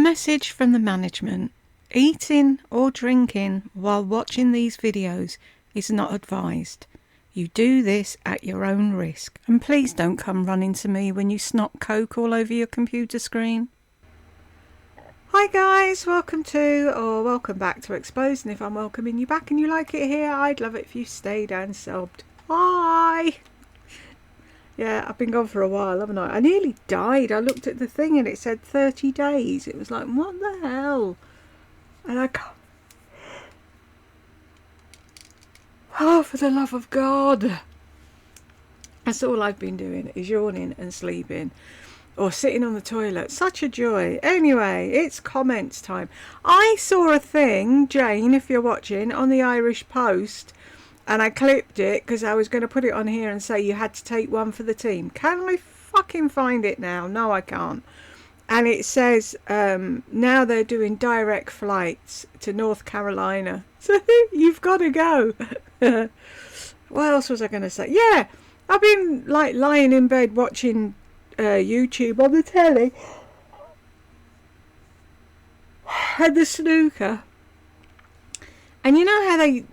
message from the management: eating or drinking while watching these videos is not advised. You do this at your own risk. And please don't come running to me when you snot coke all over your computer screen. Hi guys, welcome back to Exposed, and if I'm welcoming you back and you like it here, I'd love it if you stayed and subbed. Hi! Yeah, I've been gone for a while, haven't I? I nearly died. I looked at the thing and it said 30 days. It was like, what the hell? And I can't... Oh, for the love of God. That's all I've been doing, is yawning and sleeping. Or sitting on the toilet. Such a joy. Anyway, it's comments time. I saw a thing, Jane, if you're watching, on the Irish Post, and I clipped it because I was going to put it on here and say you had to take one for the team. Can I fucking find it now? No, I can't. And it says now they're doing direct flights to North Carolina. So you've got to go. What else was I going to say? Yeah, I've been like lying in bed watching YouTube on the telly. And the snooker. And you know how they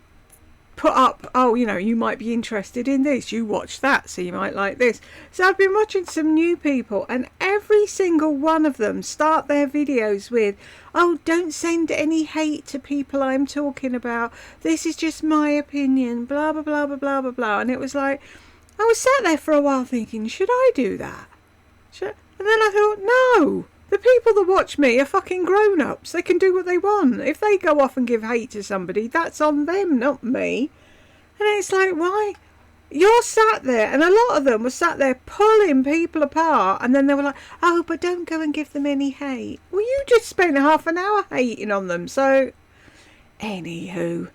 put up, oh, you know, you might be interested in this, you watch that, so you might like this. So I've been watching some new people, and every single one of them start their videos with, oh, don't send any hate to people I'm talking about, this is just my opinion, blah blah blah blah blah blah blah. And it was like, I was sat there for a while thinking, should I do that? And then I thought, no, the people that watch me are fucking grown-ups. They can do what they want. If they go off and give hate to somebody, that's on them, not me. And it's like, why? You're sat there, and a lot of them were sat there pulling people apart, and then they were like, oh, but don't go and give them any hate. Well, you just spent half an hour hating on them, so... Anywho.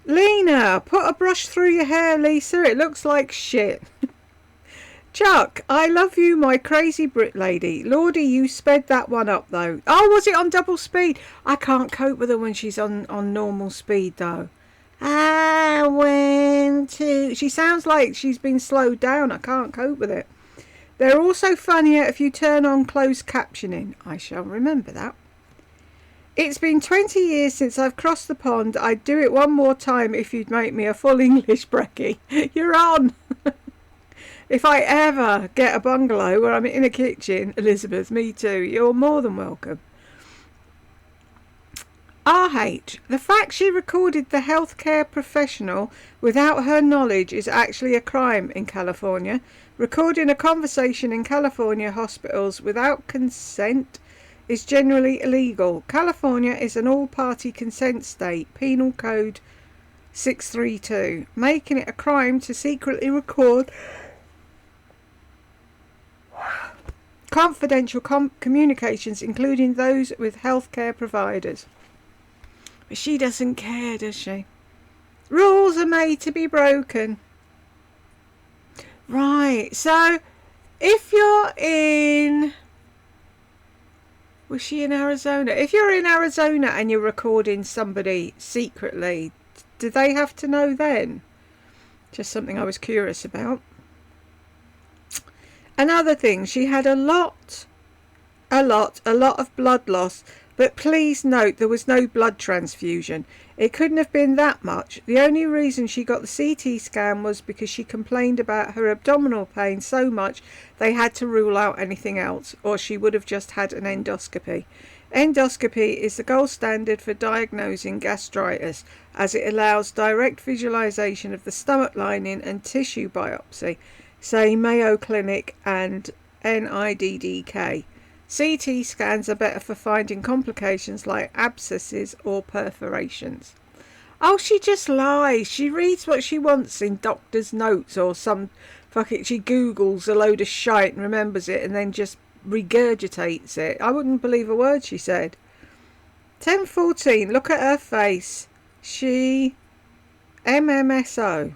Lena, put a brush through your hair, Lisa. It looks like shit. Chuck, I love you, my crazy Brit lady. Lordy, you sped that one up, though. Oh, was it on double speed? I can't cope with her when she's on normal speed, though. I went to... She sounds like she's been slowed down. I can't cope with it. They're also funnier if you turn on closed captioning. I shall remember that. It's been 20 years since I've crossed the pond. I'd do it one more time if you'd make me a full English brekkie. You're on. If I ever get a bungalow where I'm in a kitchen, Elizabeth, me too, you're more than welcome. RH, the fact she recorded the healthcare professional without her knowledge is actually a crime in California. Recording a conversation in California hospitals without consent is generally illegal. California is an all-party consent state, Penal Code 632, making it a crime to secretly record confidential communications, including those with healthcare providers. But she doesn't care, does she? Rules are made to be broken. Right, so if you're in... Was she in Arizona? If you're in Arizona and you're recording somebody secretly, do they have to know then? Just something I was curious about. Another thing, she had a lot of blood loss, but please note there was no blood transfusion. It couldn't have been that much. The only reason she got the CT scan was because she complained about her abdominal pain so much they had to rule out anything else, or she would have just had an endoscopy. Endoscopy is the gold standard for diagnosing gastritis, as it allows direct visualization of the stomach lining and tissue biopsy. Say Mayo Clinic and NIDDK. CT scans are better for finding complications like abscesses or perforations. Oh, she just lies. She reads what she wants in doctor's notes or some fucking... She Googles a load of shite and remembers it and then just regurgitates it. I wouldn't believe a word she said. 10:14. Look at her face. She... MMSO.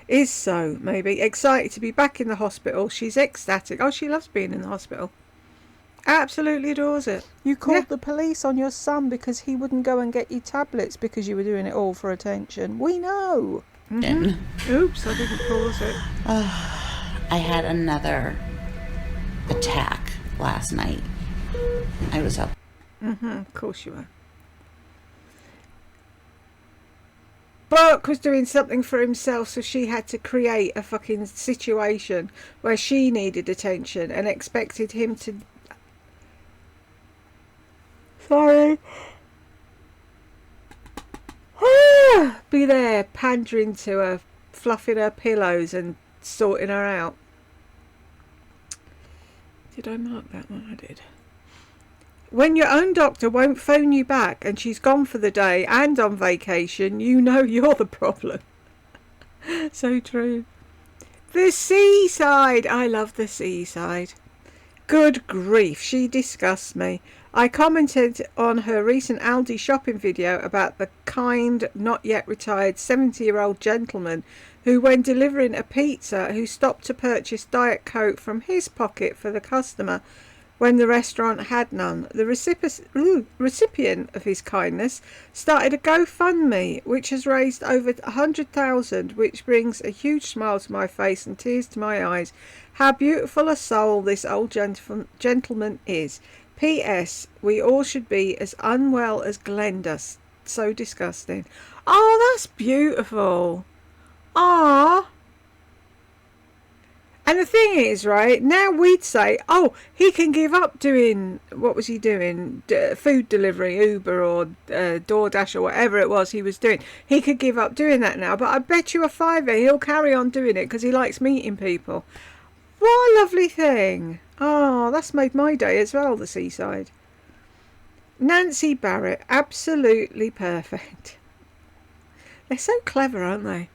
Is so, maybe. Excited to be back in the hospital. She's ecstatic. Oh, she loves being in the hospital. Absolutely adores it. You called the police on your son because he wouldn't go and get you tablets because you were doing it all for attention. We know. Mm-hmm. Oops, I didn't pause it. I had another attack last night. I was up Of course you were. Burke was doing something for himself, so she had to create a fucking situation where she needed attention and expected him to... Sorry. Be there, pandering to her, fluffing her pillows and sorting her out. Did I mark that one? I did. When your own doctor won't phone you back and she's gone for the day and on vacation, you know you're the problem. So true. The seaside. I love the seaside. Good grief, she disgusts me. I commented on her recent Aldi shopping video about the kind, not yet retired 70-year-old gentleman who, when delivering a pizza, who stopped to purchase Diet Coke from his pocket for the customer when the restaurant had none. The recipient of his kindness started a GoFundMe, which has raised over 100,000, which brings a huge smile to my face and tears to my eyes. How beautiful a soul this old gentleman is. P.S. We all should be as unwell as Glenda. So disgusting. Oh, that's beautiful. Ah. And the thing is, right, now we'd say, oh, he can give up doing, what was he doing? Food delivery, Uber or DoorDash or whatever it was he was doing. He could give up doing that now, but I bet you a fiver he'll carry on doing it because he likes meeting people. What a lovely thing. Oh, that's made my day as well, the seaside. Nancy Barrett, absolutely perfect. They're so clever, aren't they?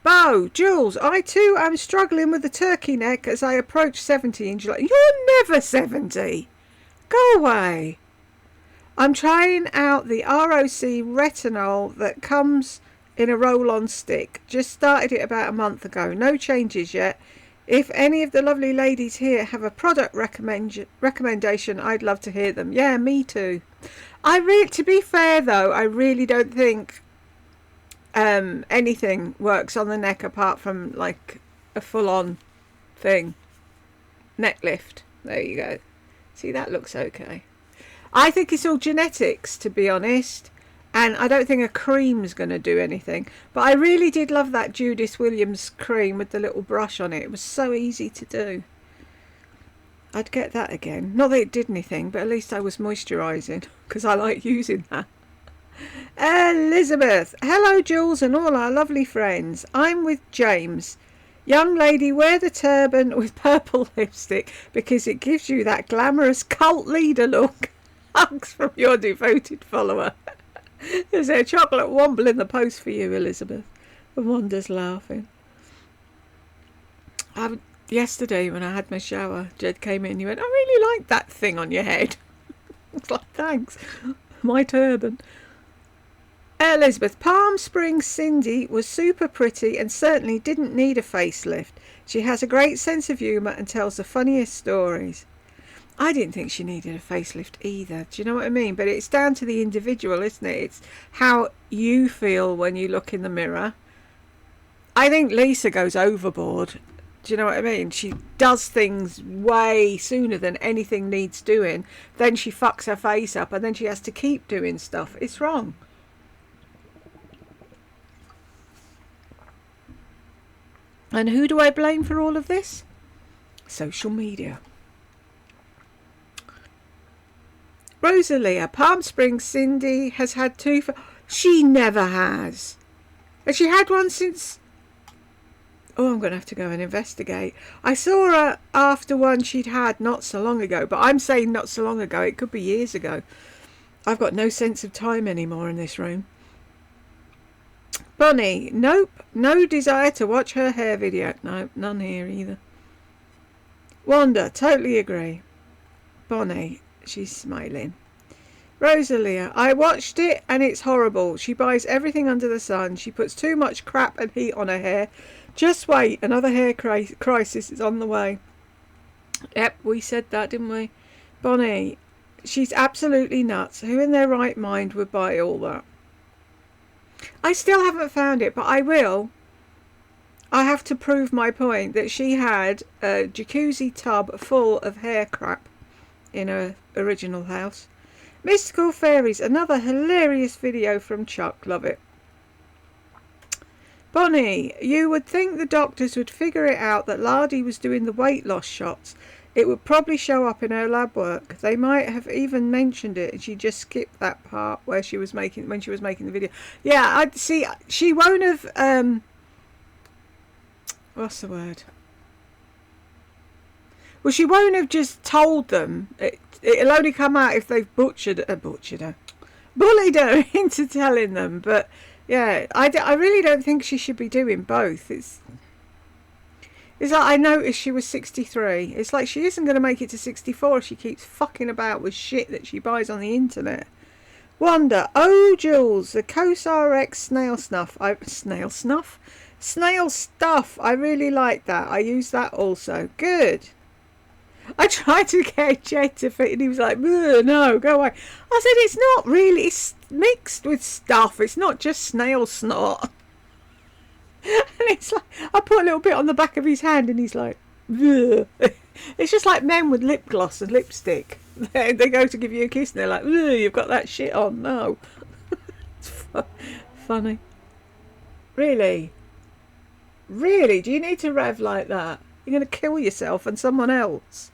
Bo, Jules, I too am struggling with the turkey neck as I approach 70 in July. You're never 70. Go away. I'm trying out the ROC retinol that comes in a roll-on stick. Just started it about a month ago. No changes yet. If any of the lovely ladies here have a product recommendation, I'd love to hear them. Yeah, me too. To be fair though, I really don't think anything works on the neck apart from like a full-on thing. Neck lift. There you go. See, that looks okay. I think it's all genetics, to be honest. And I don't think a cream's going to do anything. But I really did love that Judith Williams cream with the little brush on it. It was so easy to do. I'd get that again. Not that it did anything, but at least I was moisturising. Because I like using that. Elizabeth. Hello, Jules and all our lovely friends. I'm with James. Young lady, wear the turban with purple lipstick because it gives you that glamorous cult leader look. Hugs from your devoted follower. There's a chocolate womble in the post for you, Elizabeth. And Wanda's laughing. Yesterday when I had my shower, Jed came in and he went, I really like that thing on your head. I was like, thanks. My turban. Elizabeth, Palm Springs Cindy was super pretty and certainly didn't need a facelift. She has a great sense of humour and tells the funniest stories. I didn't think she needed a facelift either. Do you know what I mean? But it's down to the individual, isn't it? It's how you feel when you look in the mirror. I think Lisa goes overboard. Do you know what I mean? She does things way sooner than anything needs doing. Then she fucks her face up and then she has to keep doing stuff. It's wrong. And who do I blame for all of this? Social media. Rosalia, Palm Springs Cindy has had two... She never has. Has she had one since... Oh, I'm going to have to go and investigate. I saw her after one she'd had not so long ago. But I'm saying not so long ago. It could be years ago. I've got no sense of time anymore in this room. Bonnie, nope. No desire to watch her hair video. Nope, none here either. Wanda, totally agree. Bonnie, she's smiling. Rosalia, I watched it and it's horrible. She buys everything under the sun. She puts too much crap and heat on her hair. Just wait, another hair crisis is on the way. Yep, we said that, didn't we? Bonnie, she's absolutely nuts. Who in their right mind would buy all that? I still haven't found it, but I will. I have to prove my point that she had a jacuzzi tub full of hair crap in her original house. Mystical Fairies, another hilarious video from Chuck. Love it. Bonnie, you would think the doctors would figure it out that Lardy was doing the weight loss shots. It would probably show up in her lab work. They might have even mentioned it, and she just skipped that part where she was making the video. Yeah, I see. She won't have. What's the word? Well, she won't have just told them. It'll only come out if they've bullied her into telling them. But yeah, I really don't think she should be doing both. It's like I noticed she was 63. It's like she isn't going to make it to 64 if she keeps fucking about with shit that she buys on the internet. Wanda, oh Jules, the CosRX snail stuff. I really like that. I use that also. Good. I tried to get Jed to fit, and he was like, "No, go away." I said, "It's not really. It's mixed with stuff. It's not just snail snot." And it's like, I put a little bit on the back of his hand, and he's like, "Ugh." It's just like men with lip gloss and lipstick. They go to give you a kiss, and they're like, "Ugh, you've got that shit on." No, it's funny. Really, do you need to rev like that? You're going to kill yourself and someone else.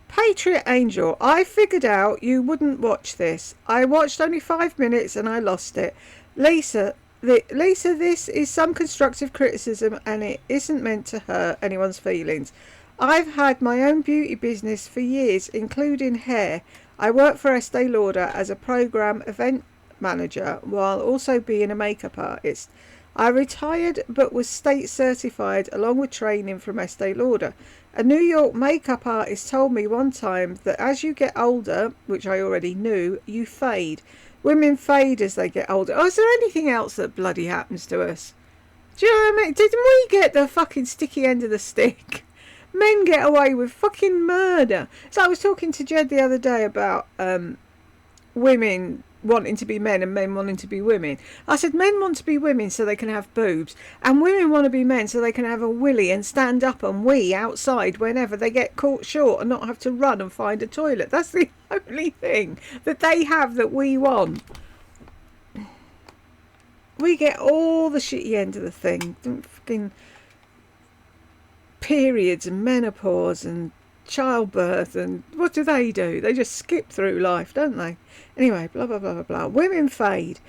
Patriot Angel, I figured out you wouldn't watch this. I watched only 5 minutes and I lost it. Lisa, this is some constructive criticism and it isn't meant to hurt anyone's feelings. I've had my own beauty business for years, including hair. I worked for Estee Lauder as a program event manager while also being a makeup artist. I retired but was state certified along with training from Estee Lauder. A New York makeup artist told me one time that as you get older, which I already knew, you fade. Women fade as they get older. Oh, is there anything else that bloody happens to us? Do you know what I mean? Didn't we get the fucking sticky end of the stick? Men get away with fucking murder. So I was talking to Jed the other day about women wanting to be men and men wanting to be women. I said men want to be women so they can have boobs, and women want to be men so they can have a willy and stand up and wee outside whenever they get caught short and not have to run and find a toilet. That's the only thing that they have that we want. We get all the shitty end of the thing. Fucking periods and menopause and childbirth, and what do? They just skip through life, don't they? Anyway, blah blah blah blah blah. Women fade.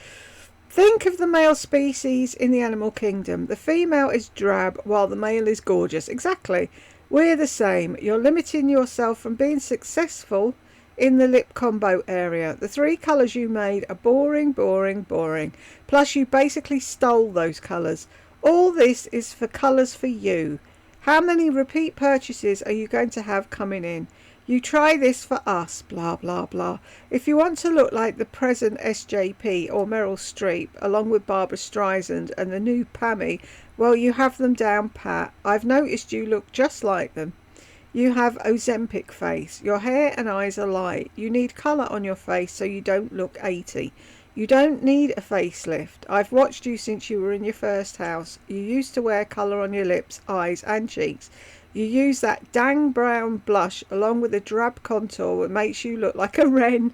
Think of the male species in the animal kingdom. The female is drab while the male is gorgeous. Exactly. We're the same. You're limiting yourself from being successful in the lip combo area. The 3 colours you made are boring, boring, boring. Plus you basically stole those colours. All this is for colours for you. How many repeat purchases are you going to have coming in? You try this for us, blah, blah, blah. If you want to look like the present SJP or Meryl Streep, along with Barbara Streisand and the new Pammy, well, you have them down pat. I've noticed you look just like them. You have Ozempic face. Your hair and eyes are light. You need colour on your face so you don't look 80. You don't need a facelift. I've watched you since you were in your first house. You used to wear colour on your lips, eyes and cheeks. You use that dang brown blush along with a drab contour that makes you look like a wren.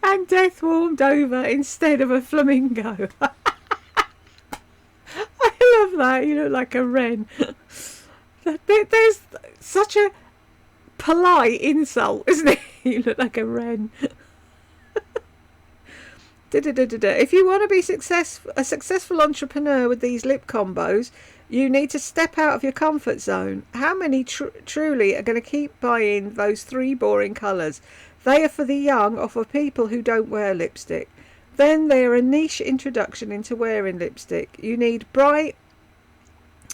And death warmed over instead of a flamingo. I love that. You look like a wren. There's such a polite insult, isn't it? You look like a wren. If you want to be a successful entrepreneur with these lip combos, you need to step out of your comfort zone. How many truly are going to keep buying those 3 boring colours? They are for the young or for people who don't wear lipstick. Then they are a niche introduction into wearing lipstick. You need bright,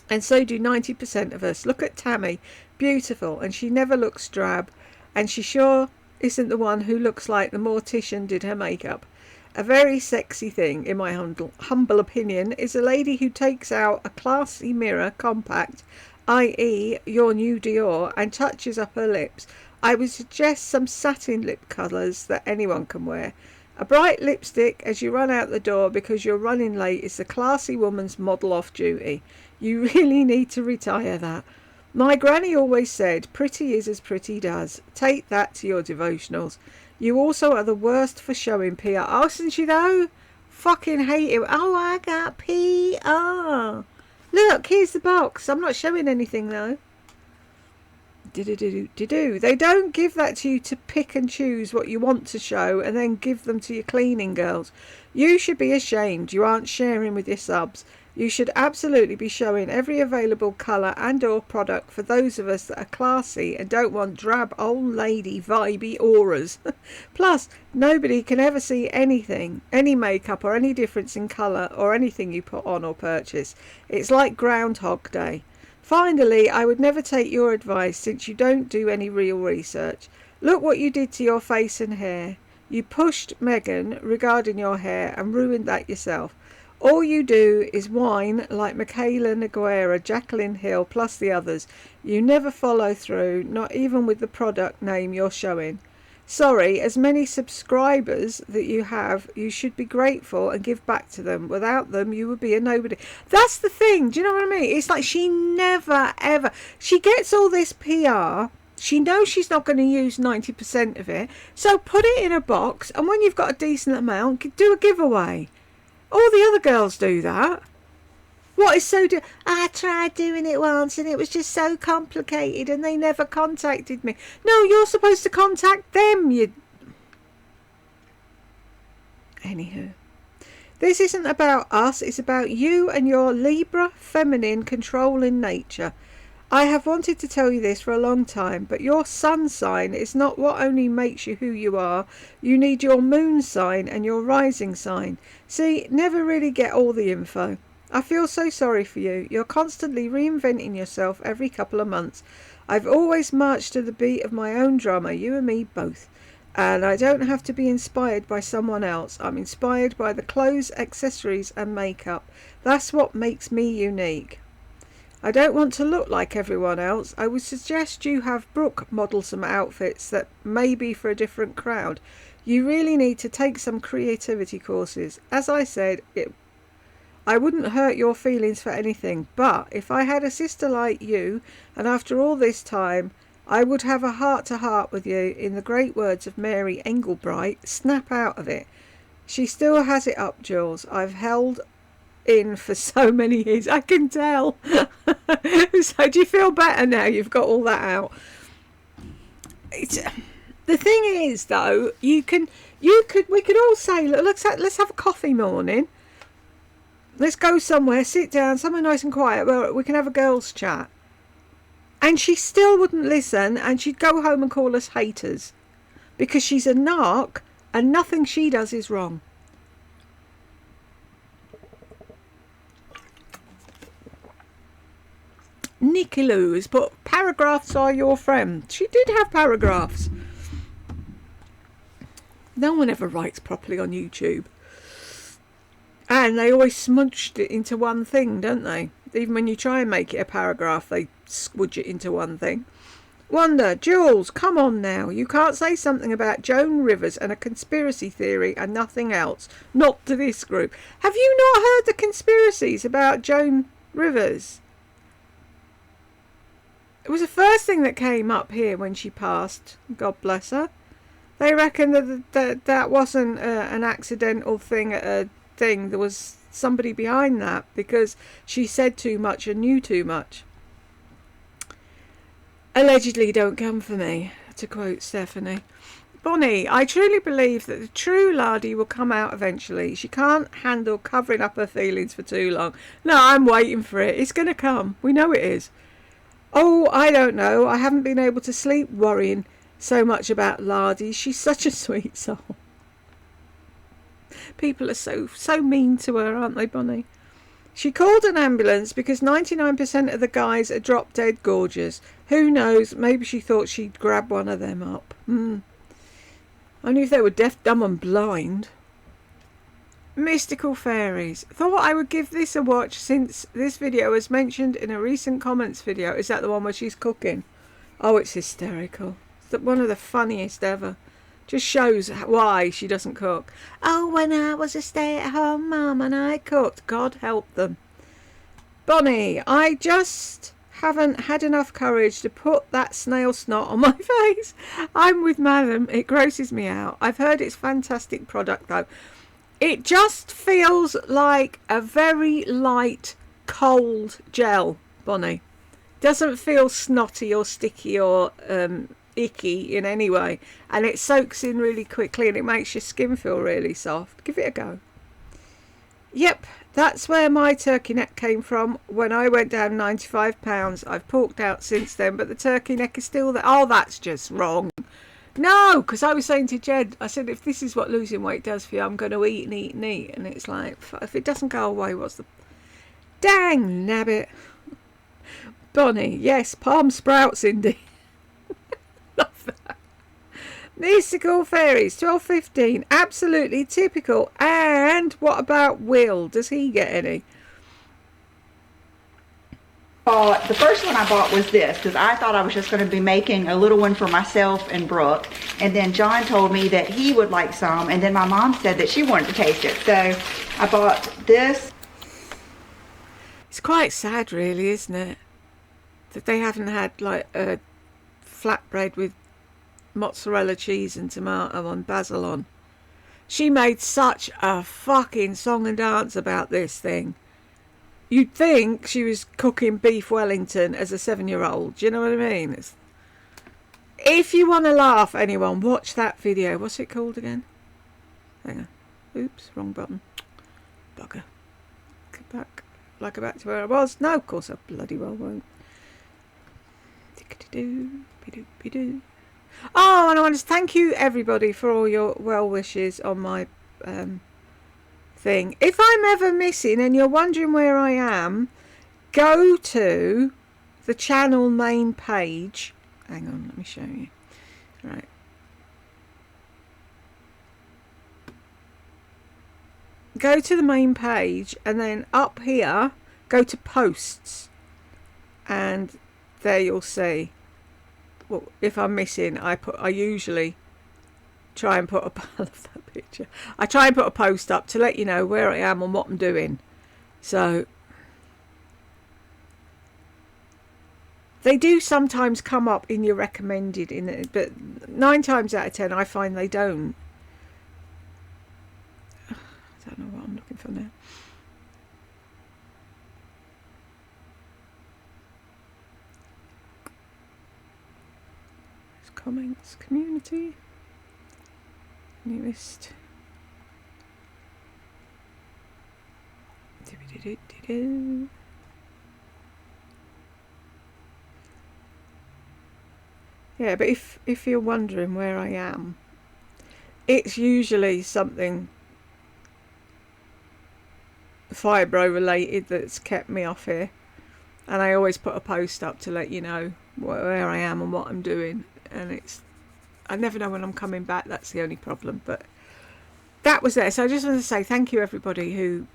and so do 90% of us. Look at Tammy, beautiful, and she never looks drab, and she sure isn't the one who looks like the mortician did her makeup. A very sexy thing, in my humble opinion, is a lady who takes out a classy mirror compact, i.e. your new Dior, and touches up her lips. I would suggest some satin lip colours that anyone can wear. A bright lipstick as you run out the door because you're running late is the classy woman's model off duty. You really need to retire that. My granny always said, pretty is as pretty does. Take that to your devotionals. You also are the worst for showing PR. Oh, isn't she though? Fucking hate it. Oh, I got PR. Look, here's the box. I'm not showing anything though. They don't give that to you to pick and choose what you want to show and then give them to your cleaning girls. You should be ashamed you aren't sharing with your subs. You should absolutely be showing every available colour and or product for those of us that are classy and don't want drab old lady vibey auras. Plus, nobody can ever see anything, any makeup or any difference in colour or anything you put on or purchase. It's like Groundhog Day. Finally, I would never take your advice since you don't do any real research. Look what you did to your face and hair. You pushed Megan regarding your hair and ruined that yourself. All you do is whine like Michaela Noguera, Jacqueline Hill, plus the others. You never follow through, not even with the product name you're showing. Sorry, as many subscribers that you have, you should be grateful and give back to them. Without them, you would be a nobody. That's the thing. Do you know what I mean? It's like she never, ever... She gets all this PR. She knows she's not going to use 90% of it. So put it in a box, and when you've got a decent amount, do a giveaway. All the other girls do that. What is so... I tried doing it once and it was just so complicated and they never contacted me. No, you're supposed to contact them, you... Anywho. This isn't about us, it's about you and your Libra, feminine, controlling nature. I have wanted to tell you this for a long time, but your sun sign is not what only makes you who you are. You need your moon sign and your rising sign. See, never really get all the info. I feel so sorry for you. You're constantly reinventing yourself every couple of months. I've always marched to the beat of my own drummer, you and me both. And I don't have to be inspired by someone else. I'm inspired by the clothes, accessories and makeup. That's what makes me unique. I don't want to look like everyone else. I would suggest you have Brooke model some outfits that may be for a different crowd. You really need to take some creativity courses. As I said, I wouldn't hurt your feelings for anything, but if I had a sister like you, and after all this time, I would have a heart-to-heart with you. In the great words of Mary Englebright, snap out of it. She still has it up, Jules. I've held in for so many years. I can tell. So do you feel better now you've got all that out? The thing is, though, we could all say, look, let's have a coffee morning. Let's go somewhere, sit down, somewhere nice and quiet where we can have a girls' chat. And she still wouldn't listen, and she'd go home and call us haters. Because she's a narc, and nothing she does is wrong. Nicky Lou has put, paragraphs are your friend. She did have paragraphs. No one ever writes properly on YouTube. And they always smudged it into one thing, don't they? Even when you try and make it a paragraph, they squidge it into one thing. Wonder, Jules, come on now. You can't say something about Joan Rivers and a conspiracy theory and nothing else. Not to this group. Have you not heard the conspiracies about Joan Rivers? It was the first thing that came up here when she passed. God bless her. They reckon that wasn't an accidental thing at a thing. There was somebody behind that because she said too much and knew too much. Allegedly don't come for me, to quote Stephanie. Bonnie, I truly believe that the true Lardy will come out eventually. She can't handle covering up her feelings for too long. No, I'm waiting for it. It's going to come. We know it is. Oh, I don't know. I haven't been able to sleep worrying so much about Lardy. She's such a sweet soul. People are so mean to her, aren't they, Bonnie? She called an ambulance because 99% of the guys are drop dead gorgeous. Who knows? Maybe she thought she'd grab one of them up. Only if they were deaf, dumb and blind. Mystical Fairies. Thought I would give this a watch since this video was mentioned in a recent comments video. Is that the one where she's cooking? Oh, it's hysterical. It's one of the funniest ever. Just shows why she doesn't cook. Oh, when I was a stay-at-home mum and I cooked. God help them. Bonnie, I just haven't had enough courage to put that snail snot on my face. I'm with Madam. It grosses me out. I've heard it's fantastic product though. It just feels like a very light, cold gel, Bonnie. Doesn't feel snotty or sticky or icky in any way. And it soaks in really quickly and it makes your skin feel really soft. Give it a go. Yep, that's where my turkey neck came from when I went down 95 pounds. I've porked out since then, but the turkey neck is still there. Oh, that's just wrong. No, because I was saying to Jed, I said, if this is what losing weight does for you, I'm going to eat and eat and eat. And it's like, if it doesn't go away, what's the... Dang nabbit. Bonnie, yes, palm sprouts indeed. Love that. Mystical Fairies, 12.15, absolutely typical. And what about Will? Does he get any? The first one I bought was this because I thought I was just going to be making a little one for myself and Brooke, and then John told me that he would like some, and then my mom said that she wanted to taste it, so I bought this. It's quite sad really, isn't it, that they haven't had like a flatbread with mozzarella cheese and tomato and basil on. She made such a fucking song and dance about this thing. You'd think she was cooking beef Wellington as a 7-year-old. Do you know what I mean? If you want to laugh, anyone, watch that video. What's it called again? Hang on. Oops, wrong button. Bugger. Get back. Like back to where I was. No, of course I bloody well won't. Oh, and I want to thank you everybody for all your well wishes on my thing. If I'm ever missing and you're wondering where I am, go to the channel main page. Hang on, let me show you. Right. Go to the main page and then up here go to posts, and there you'll see, well, if I'm missing, I usually try and put a I love that picture. I try and put a post up to let you know where I am and what I'm doing. So they do sometimes come up in your recommended in it, but 9 times out of 10 I find they don't. I don't know what I'm looking for now. Comments, community, newest. Yeah, but if you're wondering where I am, it's usually something fibro related that's kept me off here, and I always put a post up to let you know where I am and what I'm doing. And I never know when I'm coming back. That's the only problem. But that was there. So I just want to say thank you everybody who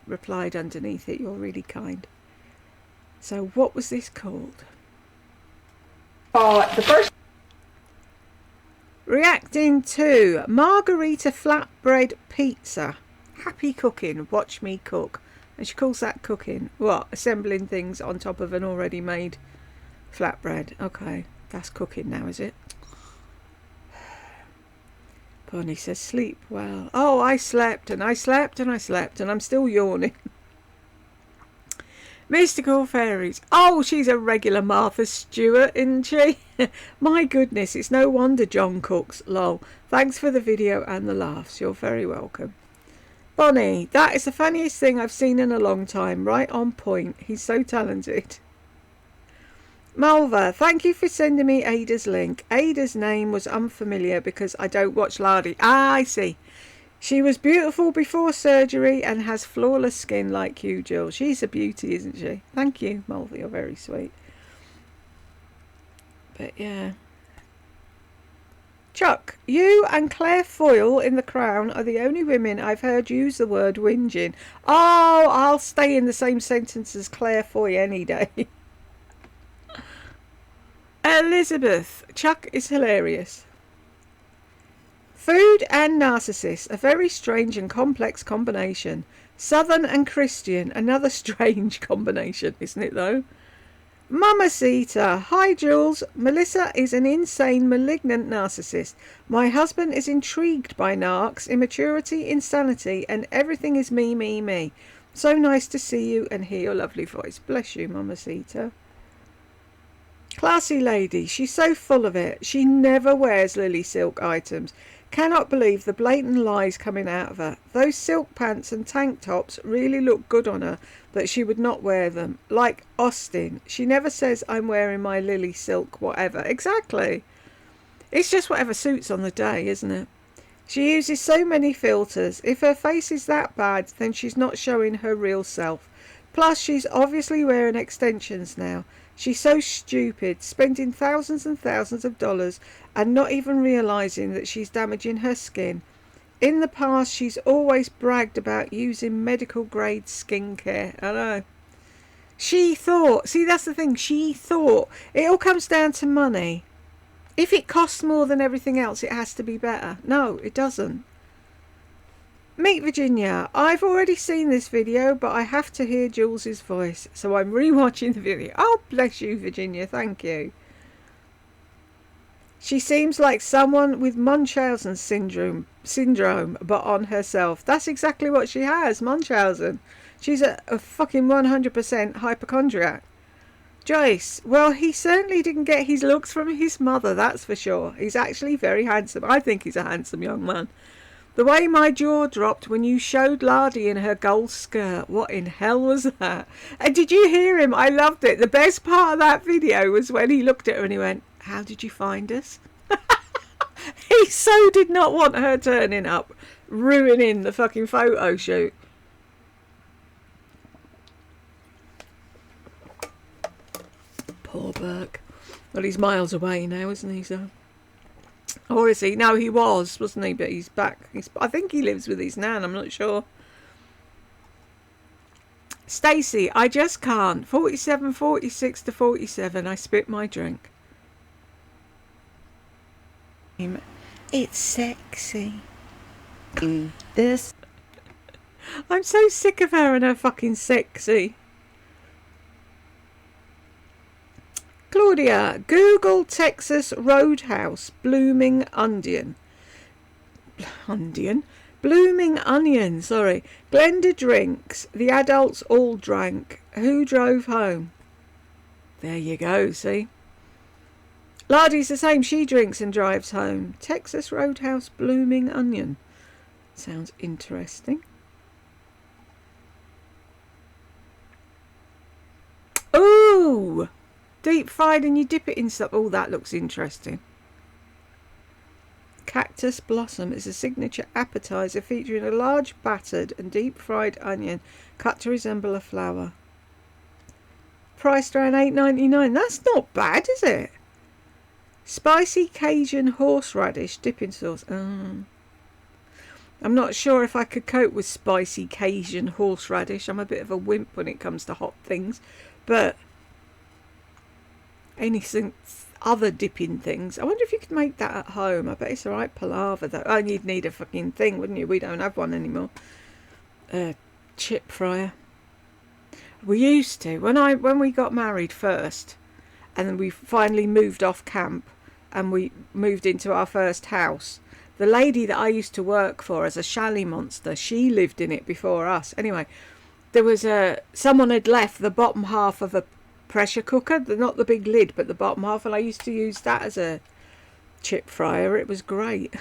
replied underneath it. You're really kind. So what was this called? The first. Reacting to margarita flatbread pizza. Happy cooking. Watch me cook. And she calls that cooking. What? Assembling things on top of an already made flatbread. Okay. That's cooking now, is it? Bonnie says, sleep well. Oh, I slept and I slept and I slept and I'm still yawning. Mystical Fairies. Oh, she's a regular Martha Stewart, isn't she? My goodness, it's no wonder John cooks. Lol. Thanks for the video and the laughs. You're very welcome. Bonnie, that is the funniest thing I've seen in a long time. Right on point. He's so talented. Malva, thank you for sending me Ada's link. Ada's name was unfamiliar because I don't watch Lardy. Ah, I see. She was beautiful before surgery and has flawless skin like you, Jill. She's a beauty, isn't she? Thank you, Malva. You're very sweet. But yeah. Chuck, you and Claire Foyle in The Crown are the only women I've heard use the word whinging. Oh, I'll stay in the same sentence as Claire Foy any day. Elizabeth, Chuck is hilarious. Food and narcissist, a very strange and complex combination. Southern and Christian, another strange combination, isn't it though? Mamacita. Hi, Jules. Melissa is an insane, malignant narcissist. My husband is intrigued by narcs, immaturity, insanity, and everything is me, me, me. So nice to see you and hear your lovely voice. Bless you, Mamacita. Classy lady. She's so full of it. She never wears Lily silk items. Cannot believe the blatant lies coming out of her. Those silk pants and tank tops really look good on her, but she would not wear them. Like Austin. She never says, I'm wearing my Lily silk whatever. Exactly. It's just whatever suits on the day, isn't it? She uses so many filters. If her face is that bad, then she's not showing her real self. Plus, she's obviously wearing extensions now. She's so stupid, spending thousands and thousands of dollars and not even realising that she's damaging her skin. In the past, she's always bragged about using medical grade skincare. I know. She thought, see, that's the thing, she thought, it all comes down to money. If it costs more than everything else, it has to be better. No, it doesn't. Meet Virginia. I've already seen this video, but I have to hear Jules's voice, so I'm rewatching the video. Oh, bless you, Virginia. Thank you. She seems like someone with Munchausen syndrome, but on herself. That's exactly what she has, Munchausen. She's a fucking 100% hypochondriac. Joyce, well, he certainly didn't get his looks from his mother, that's for sure. He's actually very handsome. I think he's a handsome young man. The way my jaw dropped when you showed Lardy in her gold skirt. What in hell was that? And did you hear him? I loved it. The best part of that video was when he looked at her and he went, how did you find us? He so did not want her turning up, ruining the fucking photo shoot. Poor Burke. Well, he's miles away now, isn't he, so... Or is he? No, he was, wasn't he? But he's back. I think he lives with his nan. I'm not sure. Stacey, I just can't. 47, 46 to 47. I spit my drink. It's sexy. This. I'm so sick of her and her fucking sexy. Claudia, Google Texas Roadhouse blooming onion. Blooming onion, sorry. Glenda drinks. The adults all drank. Who drove home? There you go, see? Lardy's the same. She drinks and drives home. Texas Roadhouse blooming onion. Sounds interesting. Ooh! Deep fried and you dip it in stuff. Oh, that looks interesting. Cactus blossom is a signature appetizer featuring a large battered and deep fried onion cut to resemble a flower. Priced around $8.99. That's not bad, is it? Spicy Cajun horseradish dipping sauce. I'm not sure if I could cope with spicy Cajun horseradish. I'm a bit of a wimp when it comes to hot things. But anything other dipping things. I wonder if you could make that at home. I bet it's alright palaver though. Oh, you'd need a fucking thing, wouldn't you? We don't have one anymore. Chip fryer. We used to. When we got married first, and then we finally moved off camp, and we moved into our first house. The lady that I used to work for as a chalet monster, she lived in it before us. Anyway, there was someone had left the bottom half of a pressure cooker, not the big lid, but the bottom half, and I used to use that as a chip fryer. It was great.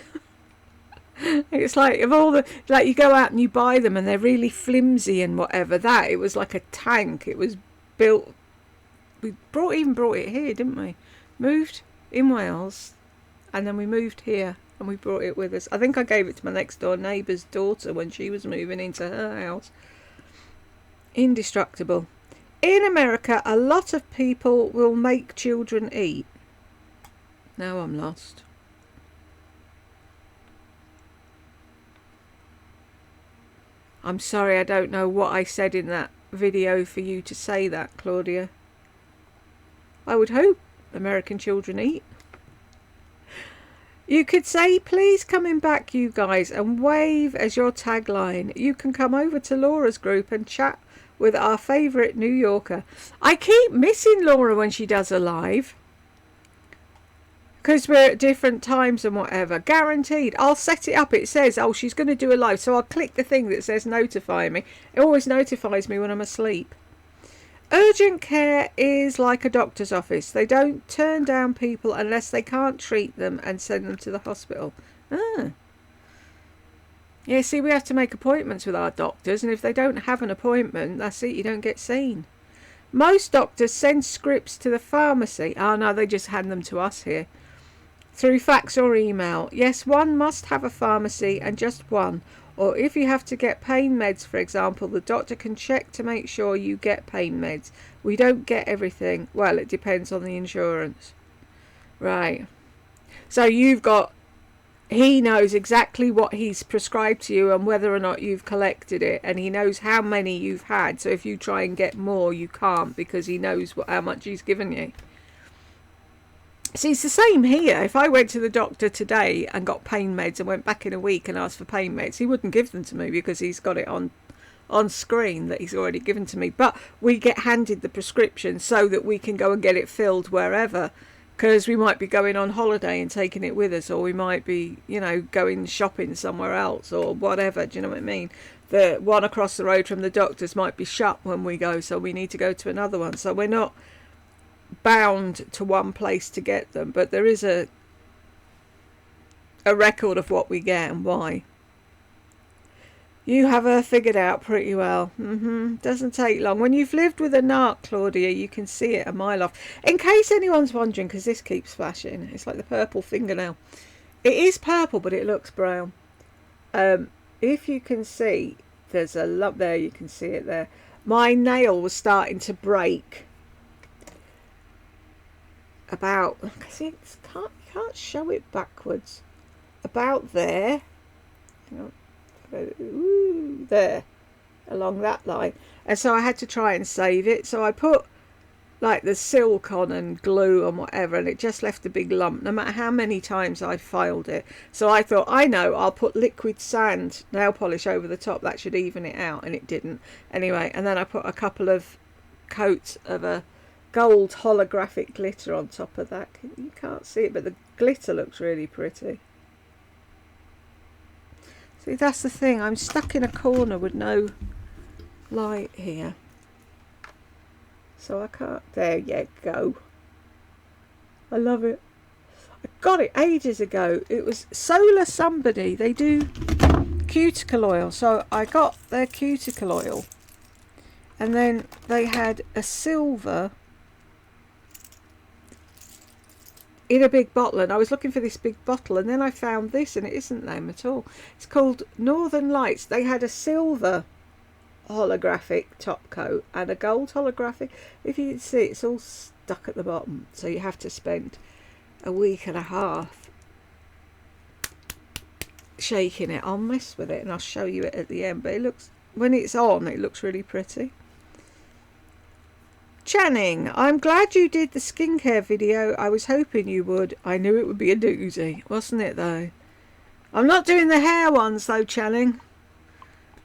It's like, of all the, like, you go out and you buy them and they're really flimsy and whatever. That, it was like a tank. It was built. We even brought it here, didn't we? Moved in Wales, and then we moved here and we brought it with us. I think I gave it to my next door neighbour's daughter when she was moving into her house. Indestructible. In America, a lot of people will make children eat. Now I'm lost. I'm sorry, I don't know what I said in that video for you to say that, Claudia. I would hope American children eat. You could say, please coming back, you guys, and wave as your tagline. You can come over to Laura's group and chat with our favourite New Yorker. I keep missing Laura when she does a live, because we're at different times and whatever. Guaranteed. I'll set it up. It says, oh, she's going to do a live. So I'll click the thing that says notify me. It always notifies me when I'm asleep. Urgent care is like a doctor's office. They don't turn down people unless they can't treat them and send them to the hospital. Ah. Yeah, see, we have to make appointments with our doctors, and if they don't have an appointment, that's it, you don't get seen. Most doctors send scripts to the pharmacy. Oh, no, they just hand them to us here. Through fax or email. Yes, one must have a pharmacy, and just one. Or if you have to get pain meds, for example, the doctor can check to make sure you get pain meds. We don't get everything. Well, it depends on the insurance. Right. So you've got... He knows exactly what he's prescribed to you and whether or not you've collected it. And he knows how many you've had. So if you try and get more, you can't, because he knows how much he's given you. See, it's the same here. If I went to the doctor today and got pain meds and went back in a week and asked for pain meds, he wouldn't give them to me because he's got it on screen that he's already given to me. But we get handed the prescription so that we can go and get it filled wherever, because we might be going on holiday and taking it with us, or we might be, you know, going shopping somewhere else or whatever. Do you know what I mean? The one across the road from the doctor's might be shut when we go, so we need to go to another one. So we're not bound to one place to get them, but there is a record of what we get and why. You have her figured out pretty well. Doesn't take long. When you've lived with a narc, Claudia, you can see it a mile off. In case anyone's wondering, because this keeps flashing, it's like the purple fingernail. It is purple, but it looks brown. If you can see, there's a lump there. You can see it there. My nail was starting to break. About, because you can't show it backwards. About there. Ooh, there. Along that line. And so I had to try and save it. So I put like the silk on and glue and whatever, and it just left a big lump no matter how many times I filed it. So I thought, I know, I'll put liquid sand nail polish over the top. That should even it out, and it didn't. Anyway, and then I put a couple of coats of a gold holographic glitter on top of that. You can't see it, but the glitter looks really pretty. See, that's the thing. I'm stuck in a corner with no light here. So I can't... There you go. I love it. I got it ages ago. It was Solar somebody. They do cuticle oil. So I got their cuticle oil. And then they had a silver in a big bottle, and I was looking for this big bottle, and then I found this, and it isn't them at all. It's called Northern Lights. They had a silver holographic top coat and a gold holographic. If you can see, it's all stuck at the bottom, so you have to spend a week and a half shaking it. I'll mess with it and I'll show you it at the end, but it looks, when it's on, it looks really pretty. Channing, I'm glad you did the skincare video. I was hoping you would. I knew it would be a doozy, wasn't it though? I'm not doing the hair ones though, Channing.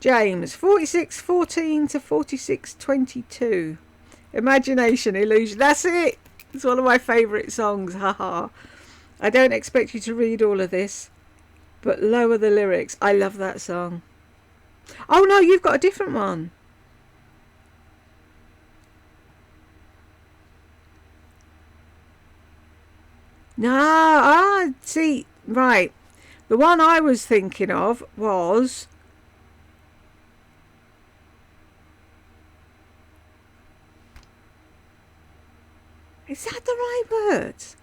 James, 4614 to 4622. Imagination Illusion. That's it. It's one of my favourite songs. Haha. I don't expect you to read all of this, but lower the lyrics. I love that song. Oh no, you've got a different one. No, see, right. The one I was thinking of was... Is that the right words?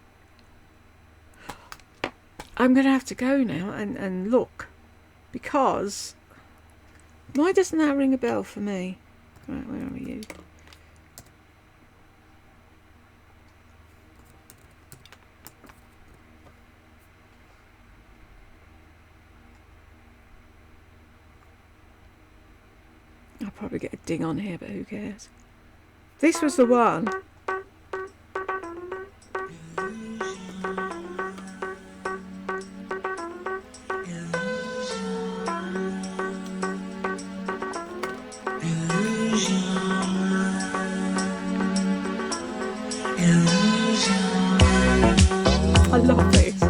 I'm going to have to go now and look. Because... Why doesn't that ring a bell for me? Right, where are you? I'll probably get a ding on here, but who cares? This was the one. I love this.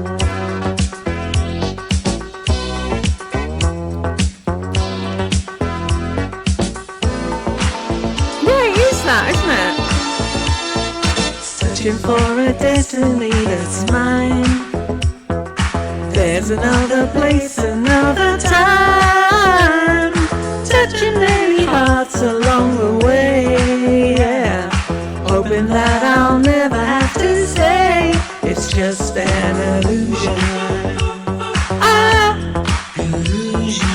Yeah, it is that, isn't it? Searching for a destiny that's mine. There's another place, another time. Touching many hearts along the way, yeah. Hoping that I'll never have to say it's just an illusion. Ah, illusion.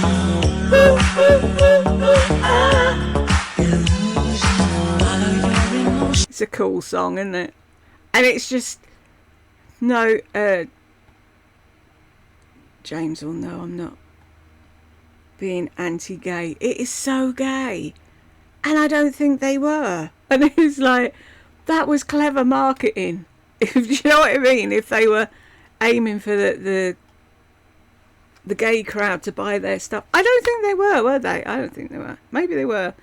Ooh, ooh, ooh, ooh, ah. Illusion. It's a cool song, isn't it? And it's just no. James will know I'm not being anti-gay. It is so gay, and I don't think they were. And it's like, that was clever marketing. If you know what I mean. If they were aiming for the gay crowd to buy their stuff, I don't think they were they? I don't think they were. Maybe they were.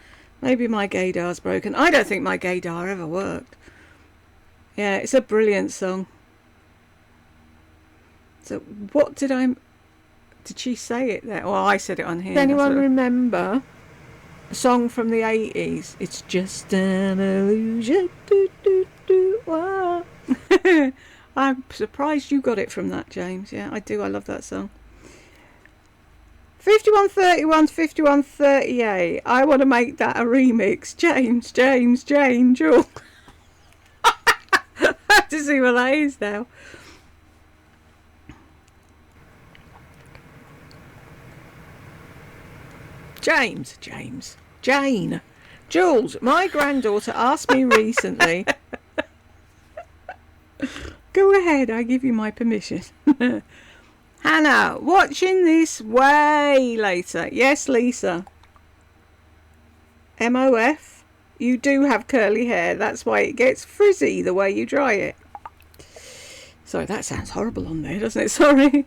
Maybe my gaydar's broken. I don't think my gaydar ever worked. Yeah, it's a brilliant song. So what did she say it there? Well, I said it on here. Does anyone remember a song from the 80s? It's just an illusion. Do, do, do, wah. I'm surprised you got it from that, James. Yeah, I do. I love that song. 5131 to 5138. I want to make that a remix. James, Jewel. I have to see what that is now. Jane. Jules, my granddaughter asked me recently. Go ahead, I give you my permission. Hannah, watching this way later. Yes, Lisa. MOF, you do have curly hair. That's why it gets frizzy the way you dry it. Sorry, that sounds horrible on there, doesn't it? Sorry.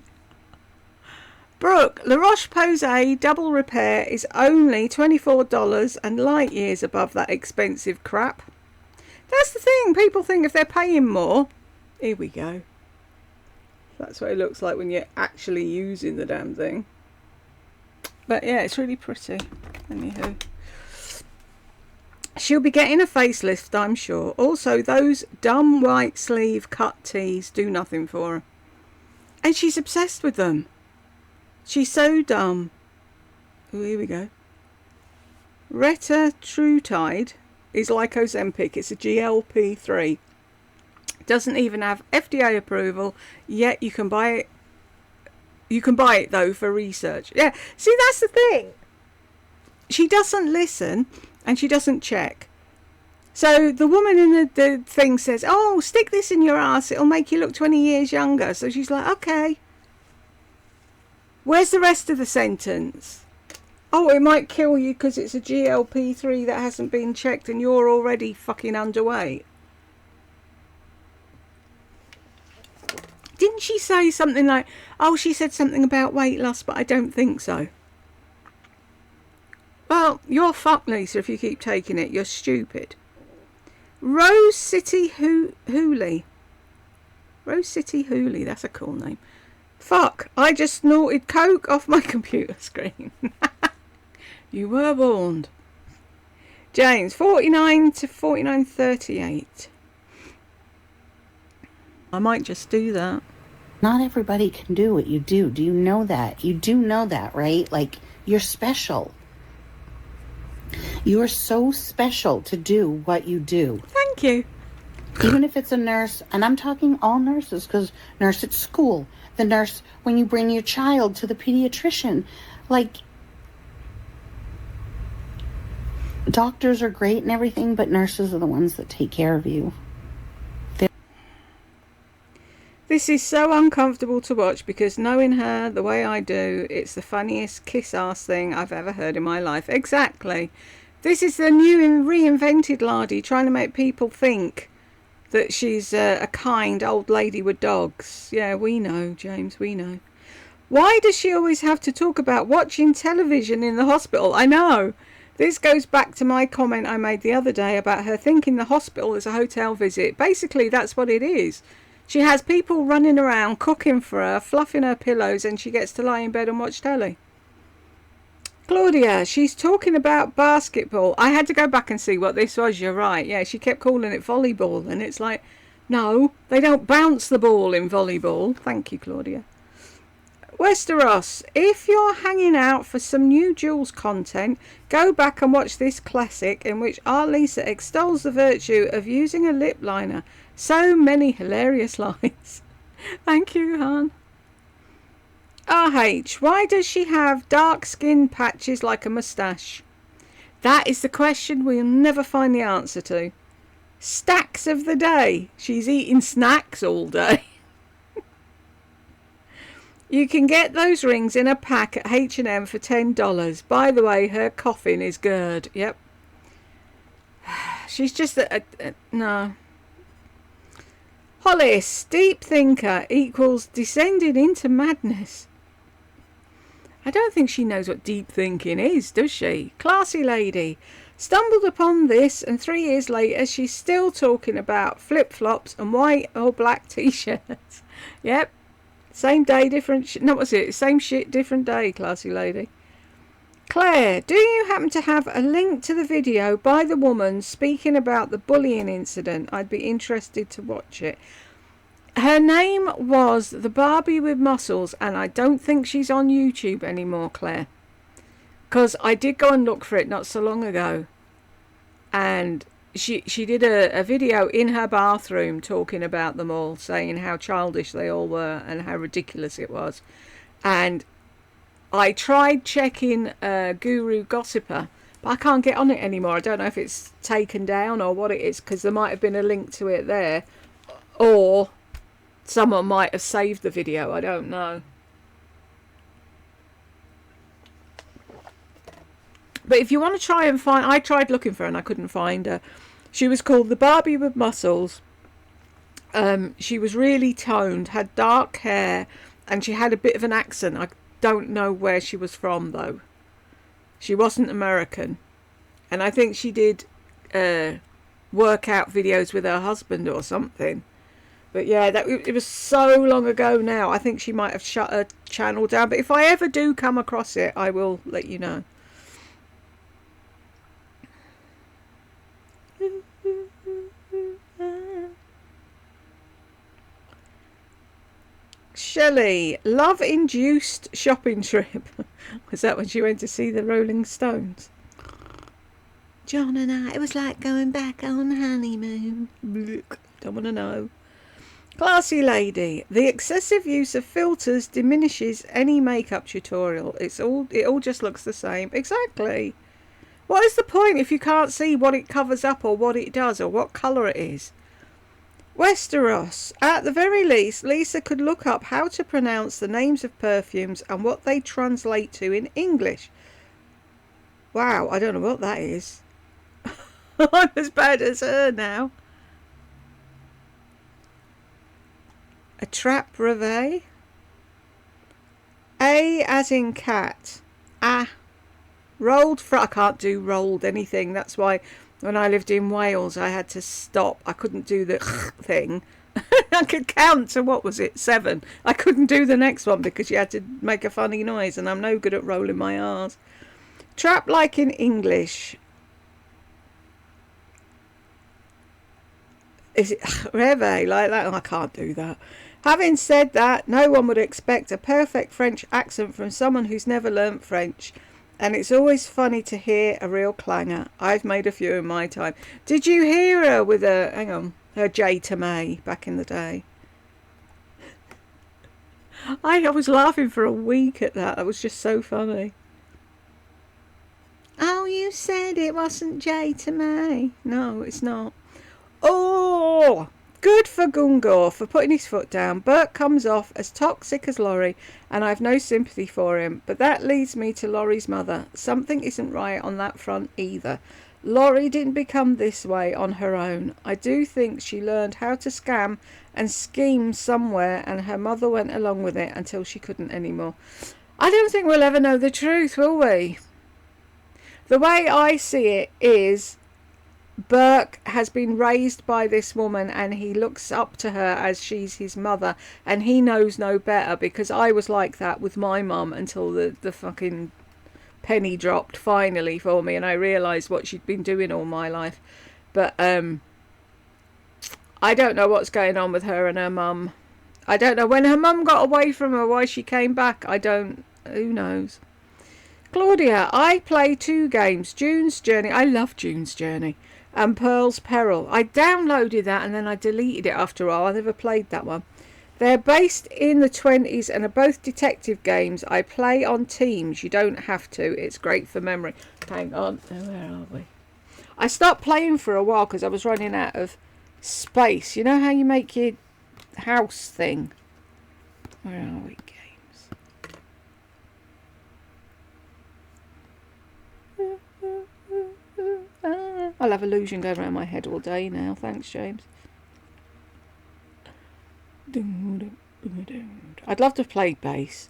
Brooke, La Roche-Posay double repair is only $24 and light years above that expensive crap. That's the thing. People think if they're paying more... Here we go. That's what it looks like when you're actually using the damn thing. But yeah, it's really pretty. Anywho. She'll be getting a facelift, I'm sure. Also, those dumb white sleeve cut tees do nothing for her. And she's obsessed with them. She's so dumb. Oh, here we go. Retatrutide is like Ozempic. It's a GLP-3. Doesn't even have FDA approval, yet you can buy it. You can buy it though for research. Yeah, see, that's the thing. She doesn't listen and she doesn't check. So the woman in the thing says, "Oh, stick this in your ass. It'll make you look 20 years younger." So she's like, "Okay." Where's the rest of the sentence? Oh, it might kill you because it's a GLP-3 that hasn't been checked and you're already fucking underweight. Didn't she say something like, oh, she said something about weight loss, but I don't think so. Well, you're fucked, Lisa, if you keep taking it. You're stupid. Rose City Hooley. Rose City Hooley, that's a cool name. Fuck, I just snorted coke off my computer screen. You were warned. James, 49 to 4938. I might just do that. Not everybody can do what you do. Do you know that? You do know that, right? Like, you're special. You are so special to do what you do. Thank you. Even if it's a nurse, and I'm talking all nurses, because nurse at school, the nurse when you bring your child to the pediatrician, like, doctors are great and everything, but nurses are the ones that take care of you. This is so uncomfortable to watch because knowing her the way I do, it's the funniest kiss-ass thing I've ever heard in my life. Exactly. This is the new and reinvented Lardy trying to make people think that she's a kind old lady with dogs. Yeah, we know, James, we know. Why does she always have to talk about watching television in the hospital? I know. This goes back to my comment I made the other day about her thinking the hospital is a hotel visit. Basically, that's what it is. She has people running around, cooking for her, fluffing her pillows, and she gets to lie in bed and watch telly. Claudia, she's talking about basketball. I had to go back and see what this was. You're right. Yeah, she kept calling it volleyball, and it's like, no, they don't bounce the ball in volleyball. Thank you, Claudia. Westeros, if you're hanging out for some new Jules content, go back and watch this classic in which our Lisa extols the virtue of using a lip liner. So many hilarious lines. Thank you, Han. RH, why does she have dark skin patches like a moustache? That is the question we'll never find the answer to. Stacks of the day. She's eating snacks all day. You can get those rings in a pack at H&M for $10. By the way, her coffin is Gerd. Yep. She's just no. Hollis, deep thinker equals descending into madness. I don't think she knows what deep thinking is, does she? Classy lady. Stumbled upon this, and 3 years later she's still talking about flip-flops and white or black t-shirts. Yep. Same day, different no, what's it? Same shit, different day, classy lady. Claire, do you happen to have a link to the video by the woman speaking about the bullying incident? I'd be interested to watch it. Her name was the Barbie with Muscles, and I don't think she's on YouTube anymore, Claire. Because I did go and look for it not so long ago. And she did a video in her bathroom talking about them all, saying how childish they all were and how ridiculous it was. And I tried checking Guru Gossiper, but I can't get on it anymore. I don't know if it's taken down or what it is, because there might have been a link to it there. Or someone might have saved the video, I don't know. But if you want to try and find... I tried looking for her and I couldn't find her. She was called the Barbie with Muscles. She was really toned, had dark hair, and she had a bit of an accent. I don't know where she was from, though. She wasn't American. And I think she did workout videos with her husband or something. But yeah, it was so long ago now. I think she might have shut her channel down. But if I ever do come across it, I will let you know. Shelley, love-induced shopping trip. Was that when she went to see the Rolling Stones? John and I, it was like going back on honeymoon. Don't want to know. Classy lady, the excessive use of filters diminishes any makeup tutorial. It all just looks the same. Exactly. What is the point if you can't see what it covers up or what it does or what colour it is? Westeros, at the very least, Lisa could look up how to pronounce the names of perfumes and what they translate to in English. Wow, I don't know what that is. I'm as bad as her now. A trap brevet. A as in cat. Ah. Rolled I can't do rolled anything. That's why when I lived in Wales I had to stop. I couldn't do the thing. I could count to, what was it, 7. I couldn't do the next one because you had to make a funny noise, and I'm no good at rolling my R's. Trap like in English. Is it rêve like that? Oh, I can't do that. Having said that, no one would expect a perfect French accent from someone who's never learnt French. And it's always funny to hear a real clanger. I've made a few in my time. Did you hear her with her J to May back in the day? I was laughing for a week at that. That was just so funny. Oh, you said it wasn't J to May. No, it's not. Oh, good for Gungor for putting his foot down. Bert comes off as toxic as Laurie, and I've no sympathy for him. But that leads me to Laurie's mother. Something isn't right on that front either. Laurie didn't become this way on her own. I do think she learned how to scam and scheme somewhere, and her mother went along with it until she couldn't anymore. I don't think we'll ever know the truth, will we? The way I see it is Burke has been raised by this woman and he looks up to her as she's his mother, and he knows no better, because I was like that with my mum until the fucking penny dropped finally for me and I realised what she'd been doing all my life. But I don't know what's going on with her and her mum. I don't know when her mum got away from her, why she came back. Who knows. Claudia, I play 2 games, June's Journey. I love June's Journey. And Pearl's Peril. I downloaded that and then I deleted it after a while. I never played that one. They're based in the 20s and are both detective games. I play on teams. You don't have to. It's great for memory. Hang on. Where are we? I stopped playing for a while because I was running out of space. You know how you make your house thing? Where are we? I'll have illusion going around my head all day now. Thanks, James. I'd love to play bass.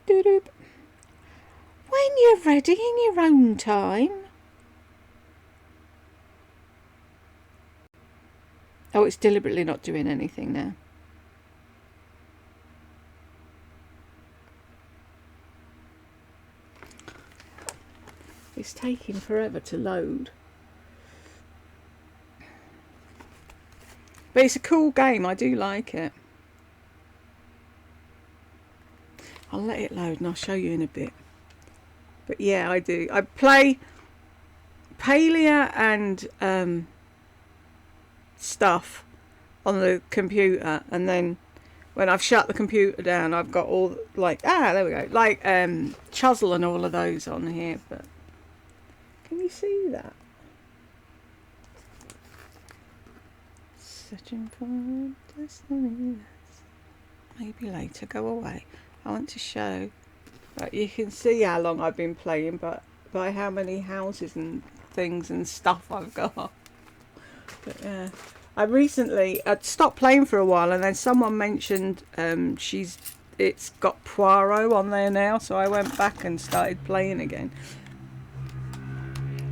When you're ready in your own time. Oh, it's deliberately not doing anything now. It's taking forever to load. But it's a cool game. I do like it. I'll let it load and I'll show you in a bit. But yeah, I do. I play Palia and stuff on the computer, and then when I've shut the computer down, I've got all like there we go, like Chuzzle and all of those on here. But can you see that? Searching for destiny. Maybe later. Go away. I want to show. Right, you can see how long I've been playing, but by how many houses and things and stuff I've got. But yeah, I'd stopped playing for a while, and then someone mentioned it's got Poirot on there now, so I went back and started playing again.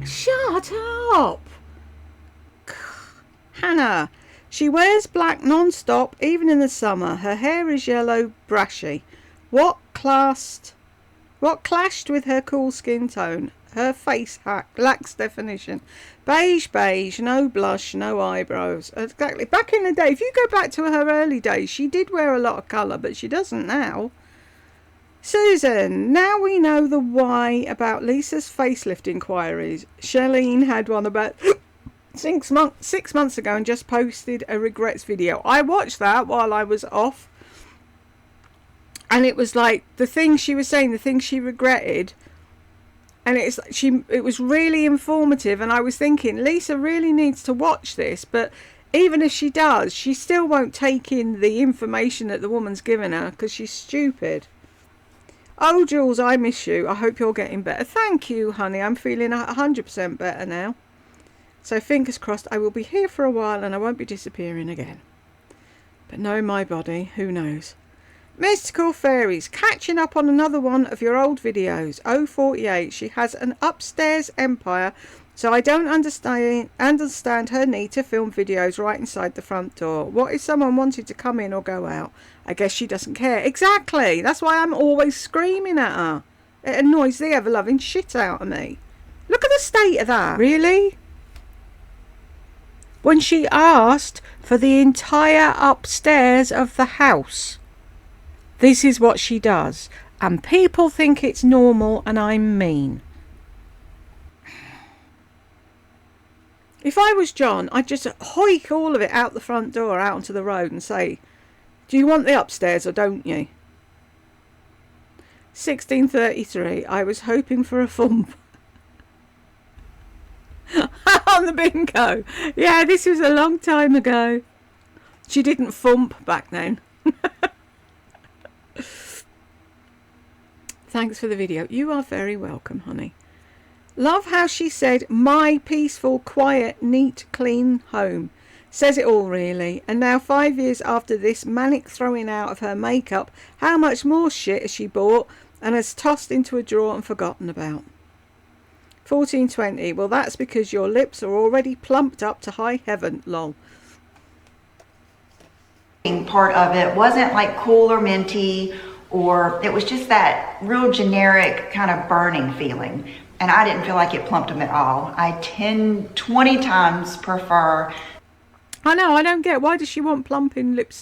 Shut up! Hannah. She wears black non-stop, even in the summer. Her hair is yellow, brashy. What clashed with her cool skin tone? Her face lacks definition. Beige, no blush, no eyebrows. Exactly. Back in the day, if you go back to her early days, she did wear a lot of colour, but she doesn't now. Susan, now we know the why about Lisa's facelift inquiries. Charlene had one about 6 months ago and just posted a regrets video. I watched that while I was off, and it was like the things she was saying, the things she regretted, and it was really informative. And I was thinking, Lisa really needs to watch this, but even if she does, she still won't take in the information that the woman's given her because she's stupid. Oh, Jules, I miss you. I hope you're getting better. Thank you, honey. I'm feeling 100% better now. So fingers crossed I will be here for a while and I won't be disappearing again. But knowing my body, who knows? Mystical Fairies, catching up on another one of your old videos. 048, she has an upstairs empire, so I don't understand her need to film videos right inside the front door. What if someone wanted to come in or go out? I guess she doesn't care. Exactly, that's why I'm always screaming at her. It annoys the ever-loving shit out of me. Look at the state of that. Really? When she asked for the entire upstairs of the house. This is what she does. And people think it's normal and I'm mean. If I was John, I'd just hoik all of it out the front door, out onto the road and say, do you want the upstairs or don't you? 1633, I was hoping for a thump. On the bingo. Yeah, this was a long time ago. She didn't thump back then. Thanks for the video. You are very welcome, honey. Love how she said, my peaceful, quiet, neat, clean home. Says it all, really. And now 5 years after this manic throwing out of her makeup, how much more shit has she bought and has tossed into a drawer and forgotten about. 1420. Well, that's because your lips are already plumped up to high heaven, lol. Part of it wasn't like cool or minty, or it was just that real generic kind of burning feeling. And I didn't feel like it plumped them at all. I 20 times prefer. I know, I don't get, why does she want plumping lip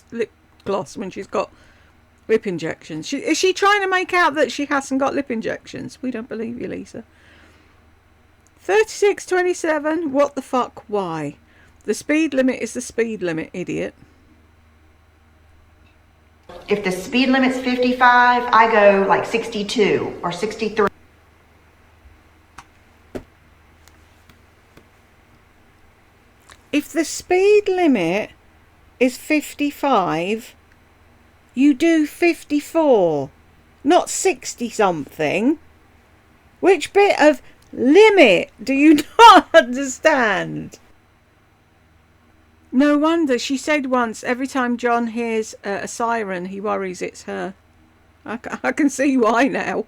gloss when she's got lip injections? Is she trying to make out that she hasn't got lip injections? We don't believe you, Lisa. 3627. What the fuck? Why? The speed limit is the speed limit, idiot. If the speed limit's 55, I go like 62 or 63. If the speed limit is 55, you do 54, not 60 something. Which bit of limit do you not understand? No wonder. She said once, every time John hears a siren, he worries it's her. I can see why now.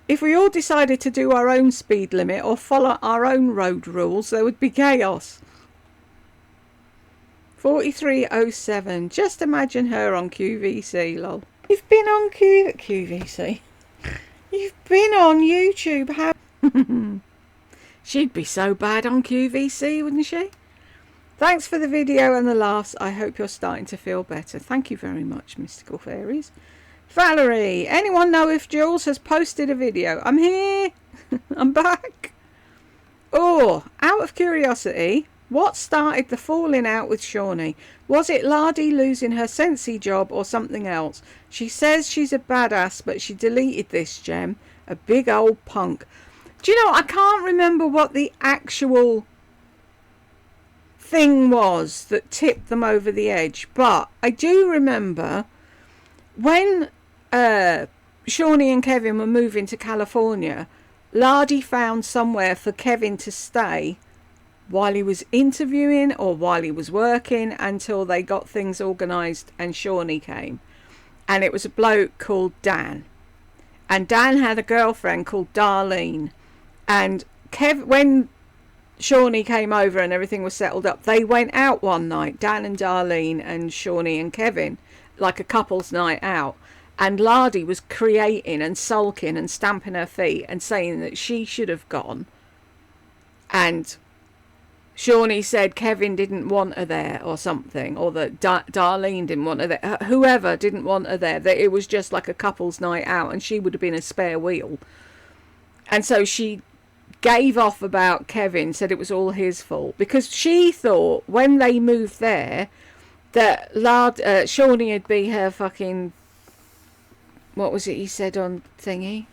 If we all decided to do our own speed limit or follow our own road rules, there would be chaos. 4307. Just imagine her on QVC, lol. You've been on QVC. You've been on YouTube. How? She'd be so bad on QVC, wouldn't she? Thanks for the video and the laughs. I hope you're starting to feel better. Thank you very much, Mystical Fairies. Valerie, anyone know if Jules has posted a video? I'm here. I'm back. Oh, out of curiosity, what started the falling out with Shawnee? Was it Lardy losing her Sensi job or something else? She says she's a badass, but she deleted this gem. A big old punk. Do you know, I can't remember what the actual thing was that tipped them over the edge, but I do remember when Shawnee and Kevin were moving to California, Lardy found somewhere for Kevin to stay while he was interviewing or while he was working until they got things organised and Shawnee came. And it was a bloke called Dan. And Dan had a girlfriend called Darlene. And when Shawnee came over and everything was settled up, they went out one night, Dan and Darlene and Shawnee and Kevin, like a couple's night out. And Lardy was creating and sulking and stamping her feet and saying that she should have gone. And Shawnee said Kevin didn't want her there or something, or that Darlene didn't want her there. Whoever didn't want her there, that it was just like a couple's night out and she would have been a spare wheel. And so she gave off about Kevin, said it was all his fault, because she thought when they moved there that Shawnee would be her fucking, what was it he said on thingy?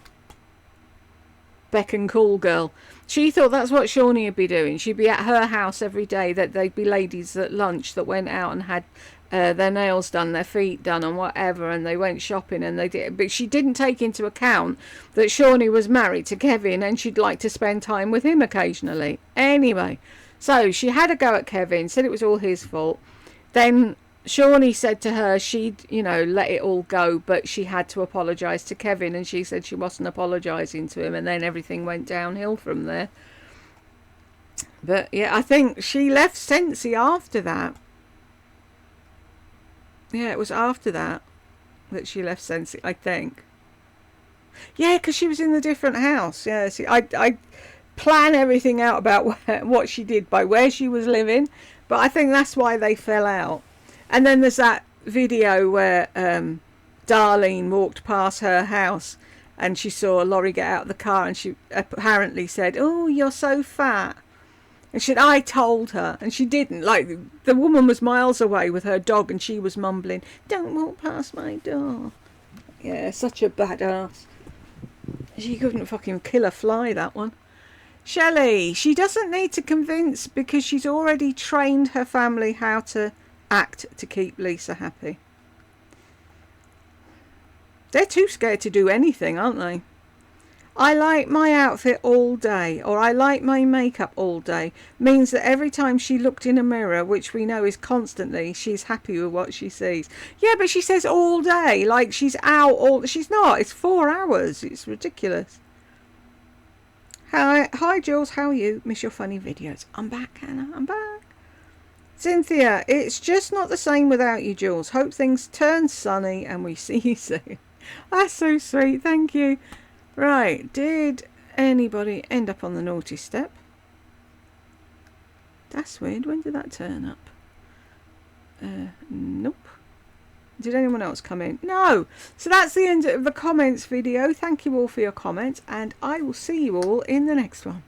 Beck and call girl. She thought that's what Shawnee would be doing. She'd be at her house every day, that they'd be ladies at lunch that went out and had their nails done, their feet done and whatever, and they went shopping and they did. But she didn't take into account that Shawnee was married to Kevin and she'd like to spend time with him occasionally. Anyway, so she had a go at Kevin, said it was all his fault. Then Shawnee said to her she'd, let it all go, but she had to apologise to Kevin, and she said she wasn't apologising to him, and then everything went downhill from there. But yeah, I think she left Sensi after that. Yeah, it was after that she left Sensi, I think. Yeah, because she was in a different house. Yeah, see, I plan everything out about what she did by where she was living, but I think that's why they fell out. And then there's that video where Darlene walked past her house and she saw Laurie get out of the car, and she apparently said, "Oh, you're so fat." And she said, "I told her." And she didn't. Like, the woman was miles away with her dog and she was mumbling, "Don't walk past my door." Yeah, such a badass. She couldn't fucking kill a fly, that one. Shelley, she doesn't need to convince because she's already trained her family how to act to keep Lisa happy. They're too scared to do anything, aren't they? I like my outfit all day, or I like my makeup all day, means that every time she looked in a mirror, which we know is constantly, she's happy with what she sees. Yeah, but she says all day, like she's out all... She's not. It's 4 hours. It's ridiculous. Hi, Jules. How are you? Miss your funny videos. I'm back, Hannah. I'm back. Cynthia, it's just not the same without you, Jules. Hope things turn sunny and we see you soon. That's so sweet. Thank you. Right, did anybody end up on the naughty step? That's weird. When did that turn up? Nope. Did anyone else come in? No. So that's the end of the comments video. Thank you all for your comments, and I will see you all in the next one.